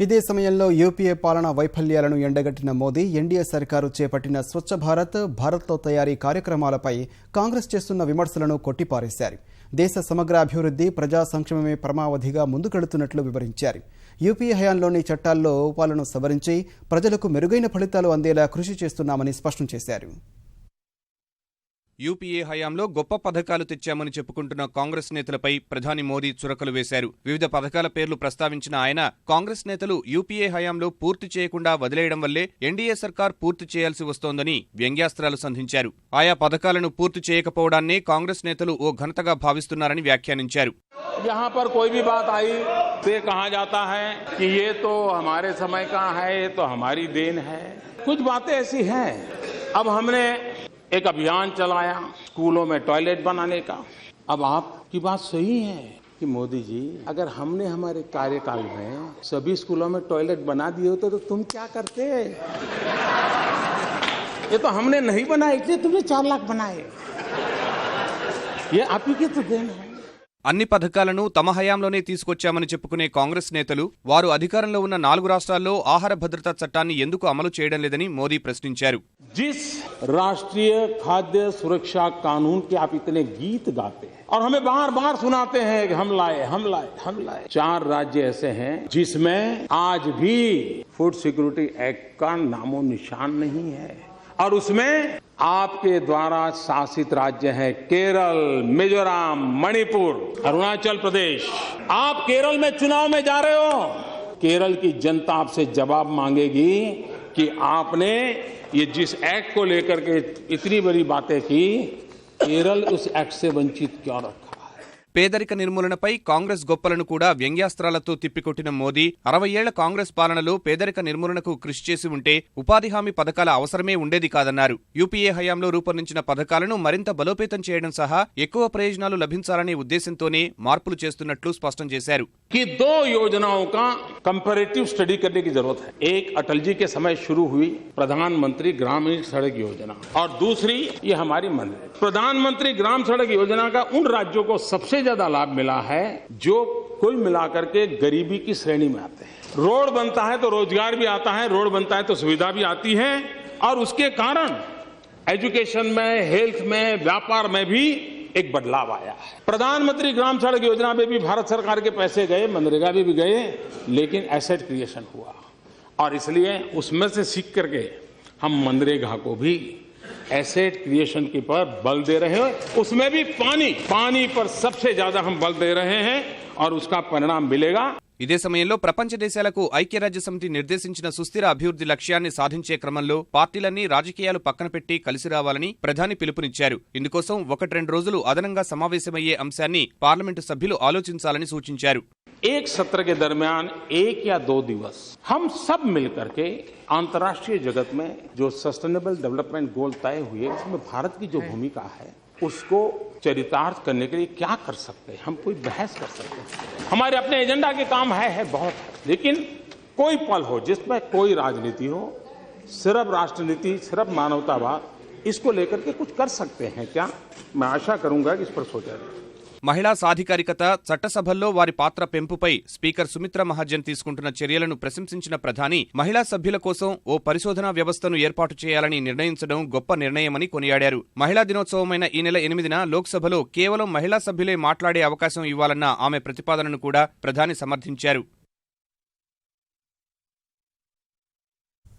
ఇదే సమయంలో యూపీఏ పాలనా వైఫల్యాలను ఎండగట్టిన మోదీ ఎన్డీఏ సర్కారు చేపట్టిన స్వచ్ఛ భారత్, భారత్లో తయారీ కార్యక్రమాలపై కాంగ్రెస్ చేస్తున్న విమర్శలను కొట్టిపారేశారు. దేశ సమగ్ర అభివృద్ధి, ప్రజా సంక్షేమమే పరమావధిగా ముందుకెడుతున్నట్లు వివరించారు. యూపీఏ హయాంలోని చట్టాల్లో లోపాలను సవరించి ప్రజలకు మెరుగైన ఫలితాలు అందేలా కృషి చేస్తున్నామని స్పష్టం చేశారు. యూపీఏ హయాంలో గొప్ప పథకాలు తెచ్చామని చెప్పుకుంటున్న కాంగ్రెస్ నేతలపై ప్రధాని మోదీ చురకలు వేశారు. వివిధ పథకాల పేర్లు ప్రస్తావించిన ఆయన, కాంగ్రెస్ నేతలు యూపీఏ హయాంలో పూర్తి చేయకుండా వదిలేయడం వల్లే ఎన్డీఏ సర్కార్ పూర్తి చేయాల్సి వస్తోందని వ్యంగ్యాస్త్రాలు సంధించారు. ఆయా పథకాలను పూర్తి చేయకపోవడాన్నే కాంగ్రెస్ నేతలు ఓ ఘనతగా భావిస్తున్నారని వ్యాఖ్యానించారు. यहाँ पर कोई भी बात आई तो कहा जाता है कि ये तो हमारे समय का है, ये तो हमारी देन है. कुछ बातें ऐसी हैं. अब हमने एक अभियान चलाया स्कूलों में टॉयलेट बनाने का. अब आपकी बात सही है कि मोदी जी, अगर हमने हमारे कार्यकाल में सभी स्कूलों में टॉयलेट बना दिए होते तो तुम क्या करते? ये तो हमने नहीं बनाए, इसलिए तुमने 4 लाख बनाए. ये आप ही की तो देन है. అన్ని పథకాలను తమ హయాంలోనే తీసుకొచ్చామని చెప్పుకునే కాంగ్రెస్ నేతలు వారు అధికారంలో ఉన్న 4 రాష్ట్రాల్లో ఆహార భద్రతా చట్టాన్ని ఎందుకు అమలు చేయడం లేదని మోదీ ప్రశ్నించారు. जिस राष्ट्रीय खाद्य सुरक्षा कानून के आप इतने गीत गाते हैं और हमें बार बार सुनाते हैं कि हम लाए, हम लाए, हम लाए. 4 राज्य ऐसे हैं जिसमें आज भी फूड सिक्योरिटी एक्ट का नामो निशान नहीं है. और उसमें आपके द्वारा शासित राज्य हैं केरल, मिजोरम, मणिपुर, अरुणाचल प्रदेश. आप केरल में चुनाव में जा रहे हो, केरल की जनता आपसे जवाब मांगेगी कि आपने ये जिस एक्ट को लेकर के इतनी बड़ी बातें की, केरल उस एक्ट से वंचित क्यों रखा. పేదరిక నిర్మూలనపై కాంగ్రెస్ గొప్పలను కూడా వ్యంగ్యాస్త్రాలతో తిప్పికొట్టిన మోదీ 60 ఏళ్ల కాంగ్రెస్ పాలనలో పేదరిక నిర్మూలనకు కృషి చేసి ఉంటే ఉపాధి హామీ పథకాల అవసరమే ఉండేది కాదన్నారు. యూపీఏ హయాంలో రూపొందించిన పథకాలను మరింత బలోపేతం చేయడం సహా ఎక్కువ ప్రయోజనాలు లభించాలనే ఉద్దేశంతోనే మార్పులు చేస్తున్నట్లు స్పష్టం చేశారు. कि 2 योजनाओं का कंपैरेटिव स्टडी करने की जरूरत है. एक अटल जी के समय शुरू हुई प्रधानमंत्री ग्रामीण सड़क योजना और दूसरी ये हमारी प्रधानमंत्री ग्राम सड़क योजना का उन राज्यों को सबसे ज्यादा लाभ मिला है जो कुल मिलाकर के गरीबी की श्रेणी में आते हैं. रोड बनता है तो रोजगार भी आता है, रोड बनता है तो सुविधा भी आती है और उसके कारण एजुकेशन में, हेल्थ में, व्यापार में भी एक बदलाव आया है. प्रधानमंत्री ग्राम सड़क योजना में भी भारत सरकार के पैसे गए, मनरेगा भी गए, लेकिन एसेट क्रिएशन हुआ और इसलिए उसमें से सीख करके हम मनरेगा को भी एसेट क्रिएशन के पर बल दे रहे हैं. उसमें भी पानी पर सबसे ज्यादा हम बल दे रहे हैं और उसका परिणाम मिलेगा. ఇదే సమయంలో ప్రపంచ దేశాలకు ఐక్యరాజ్యసమితి నిర్దేశించిన సుస్థిర అభివృద్ధి లక్ష్యాన్ని సాధించే క్రమంలో పార్టీలన్నీ రాజకీయాలు పక్కన పెట్టి కలిసి రావాలని ప్రధాని పిలుపునిచ్చారు. ఇందుకోసం 1-2 రోజులు అదనంగా సమావేశమయ్యే అంశాన్ని పార్లమెంటు సభ్యులు ఆలోచించాలని సూచించారు. एक सत्र के दरमियान 1 या 2 दिवस हम सब मिलकर के अंतर्राष्ट्रीय जगत में जो सस्टेनेबल डेवलपमेंट गोल तय हुए उसमें भारत की जो भूमिका है उसको चरितार्थ करने के लिए क्या कर सकते हैं, हम कोई बहस कर सकते हैं. हमारे अपने एजेंडा के काम है बहुत है, लेकिन कोई पल हो जिसमें कोई राजनीति हो, सिर्फ राष्ट्रनीति, सिर्फ मानवतावाद, इसको लेकर के कुछ कर सकते हैं क्या. मैं आशा करूंगा कि इस पर सोचा जाए. మహిళా సాధికారికత, చట్టసభల్లో వారి పాత్ర పెంపుపై స్పీకర్ సుమిత్రా మహాజన్ తీసుకుంటున్న చర్యలను ప్రశంసించిన ప్రధాని మహిళా సభ్యుల కోసం ఓ పరిశోధనా వ్యవస్థను ఏర్పాటు చేయాలని నిర్ణయించడం గొప్ప నిర్ణయమని కొనియాడారు. మహిళా దినోత్సవమైన ఈ నెల 8న లోక్సభలో కేవలం మహిళా సభ్యులే మాట్లాడే అవకాశం ఇవ్వాలన్న ఆమె ప్రతిపాదనను కూడా ప్రధాని సమర్థించారు.